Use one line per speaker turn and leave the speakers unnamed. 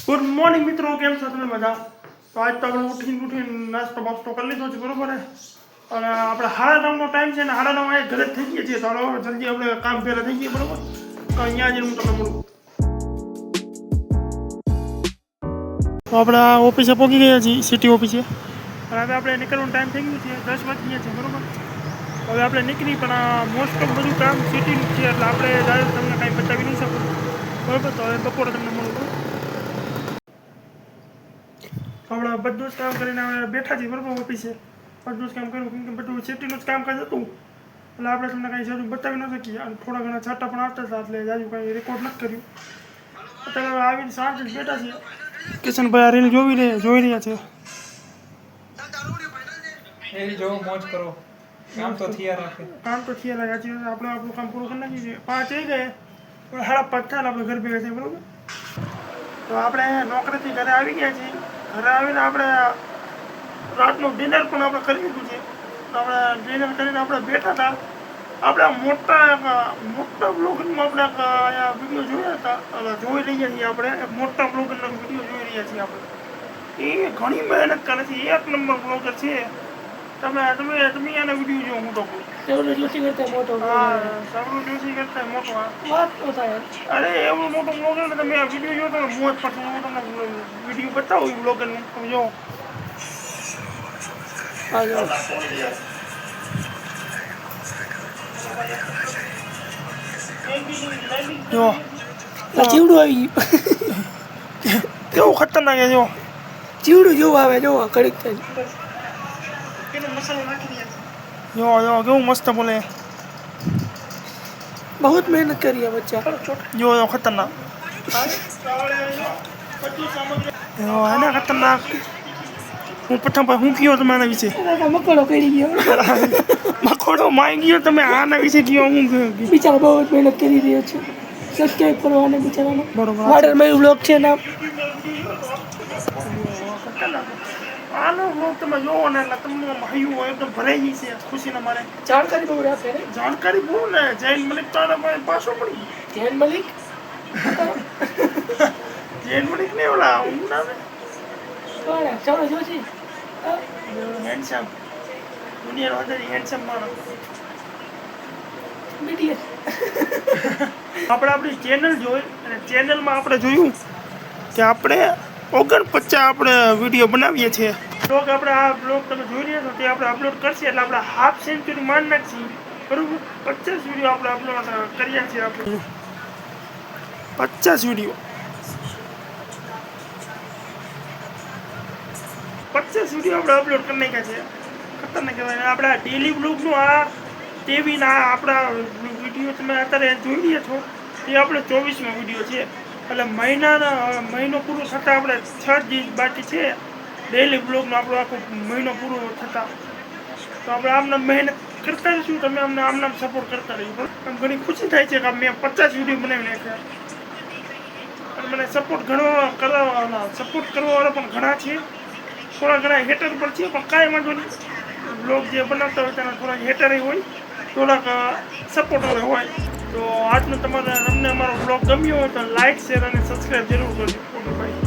Good morning મિત્રો, કેમ છો તમે બધા? તો આજ તો આપણે ઉઠીને નાસ્તો બાસ્તો કરી લીધો છે, બરોબર છે. અને આપણે 9:30નો ટાઈમ છે ને 9:30 ઘરે થઈ ગયા છીએ, તો જલ્દી આપણે કામ પહેલાં થઈ ગઈએ, બરોબર. તો અહીંયા જઈને હું તમને મળું. તો આપણે ઓફિસે પહોંચી ગયા છીએ, સિટી ઓફિસે. અને હવે આપણે નીકળવાનો ટાઈમ થઈ ગયો છે, 10 વાગી ગયા છે, બરોબર. હવે આપણે નીકળી, પણ મોસ્ટ ઓફ બધું કામ સિટીનું છે, એટલે આપણે ડાયરેક્ટ તમને કાંઈ બતાવી નહીં શકું, બરોબર. તો હવે બપોરે તમને મળું. આપણે બધું જ કામ કરીને હવે બેઠા છીએ, બરાબર. ઓફિસે બધું જ કામ કર્યું, કેમ કે બધું સિટીનું જ કામકાજ હતું, એટલે આપણે તમને કાંઈ જરૂર બતાવી ન શકીએ. અને થોડા ઘણા છાંટા પણ આવતા હતા, એટલે હજુ કાંઈ રેકોર્ડ નથી કર્યું. અત્યારે આવીને શાંતિ જ બેઠા છીએ. કિશનભાઈ આ રીલ જોઈ રહ્યા છે.
જો મોજ કરો, કામ તો થયા રાખે.
આપણે આપણું કામ પૂરું કરી નાખીએ છીએ. 5 થઈ ગયા, પણ 5:30 થાય આપણે ઘર ભેગા છીએ, બરાબર. તો આપણે નોકરીથી ઘરે આવી ગયા છીએ. ઘરે આવીને આપણે રાતનું ડિનર પણ આપણે કરી લીધું છે. તો આપણે ડિનર કરીને આપણે બેઠા હતા. આપણે મોટા બ્લોગમાં આપણે અહીંયા વિડીયો જોયા હતા, જોઈ રહ્યા છીએ. આપણે મોટા બ્લોગરના વિડીયો જોઈ રહ્યા છીએ. આપણે એ ઘણી મહેનત કરે છે, 1 નંબર બ્લોગર છે. તમે એના વિડીયો જો. હું તો
સૌરવ જોશી કરતા મોટો.
સૌરવ જોશી કરતા મોટો
વાત તો થાય.
અરે એવો મોટો બ્લોગર ને તમે આ વિડીયો જો તો મોજ પડશે. હું તમને વિડીયો બતાવું એ બ્લોગરનું, તમે જો. જો
ચીવડું આવી ગયું.
કેવું ખતરનાક છે. જો
ચીવડું જેવું આવે, જો કડક થાય.
જો કેવું મસ્ત બોલે.
બહુ મહેનત કરી આ બચ્ચા.
જો ખતરનાક. એને ખતરનાક. હું કયો તમે આના વિશે?
મકડો કરી ગયો.
મકોડો માઈ ગયો. તમે આના વિશે કયો? હું
બિચારા બહુ જ મહેનત કરી રહ્યો છે. સબસ્ક્રાઈબ કરવાને બિચારાને.
બરોબર.
વાડરમય બ્લોગ છે નામ.
આનો બ્લોગ તમે જોવો ને એટલે તમને હૈયું એકદમ ભરાઈ ગઈ છે ખુશીના મારે.
જાણકારી બહુ રાખે ને.
જાણકારી બહુ ને. જૈન મલિક તો આના પાછો પડી.
ધ્યાન મલિક.
જૈન મલિક ને ઓલા હું નામે
સૌરવ જોશી.
હેન્ડસમ. દુનિયાનો વધારે હેન્ડસમ માણસ.
બીટીએસ.
આપણે આપણી ચેનલ જોઈ અને ચેનલમાં આપણે જોયું કે આપણે 49 આપણે વિડીયો બનાવીએ છીએ. બ્લોગ આપણે આ બ્લોગ તમે જોઈ રહ્યા છો તે આપણે અપલોડ કરશે એટલે આપણે હાફ સેન્ચુરી માન નાખીએ, બરાબર. 50 વિડીયો આપણે અપલોડ કર્યા છીએ. આપણે 50 વિડીયો 50 વિડીયો આપણે અપલોડ કરી નાખ્યા છે. ખતરનાક કહેવાય. આપણા ડેલી બ્લોગનું આ ટીવીના આપણા વિડીયો તમે અત્યારે જોઈ રહ્યા છો એ આપણે 24મો વિડીયો છે. એટલે મહિનો પૂરો થતાં આપણે 6 દિવસ બાકી છે ડેલી બ્લોગનો. આપણો આખો મહિનો પૂરો થતાં તો આપણે આમને મહેનત કરતા રહીશું. તમે અમને આમને સપોર્ટ કરતા રહીશું. આમ ઘણી ખુશી થાય છે કે મેં 50 વિડીયો બનાવી નાખ્યા. અને મને સપોર્ટ કરવાવાળા પણ ઘણા છે. થોડા ઘણા હેટર પણ છે, પણ કાંઈ વાંધો નહીં. બ્લોગ જે બનાવતા હોય તેના થોડાક હેટરે હોય, થોડાક સપોર્ટર હોય. તો આજનો તમને અમારો બ્લોગ ગમ્યો હોય તો લાઇક, શેર અને સબસ્ક્રાઈબ જરૂર કરજો. ઓકે ભાઈ.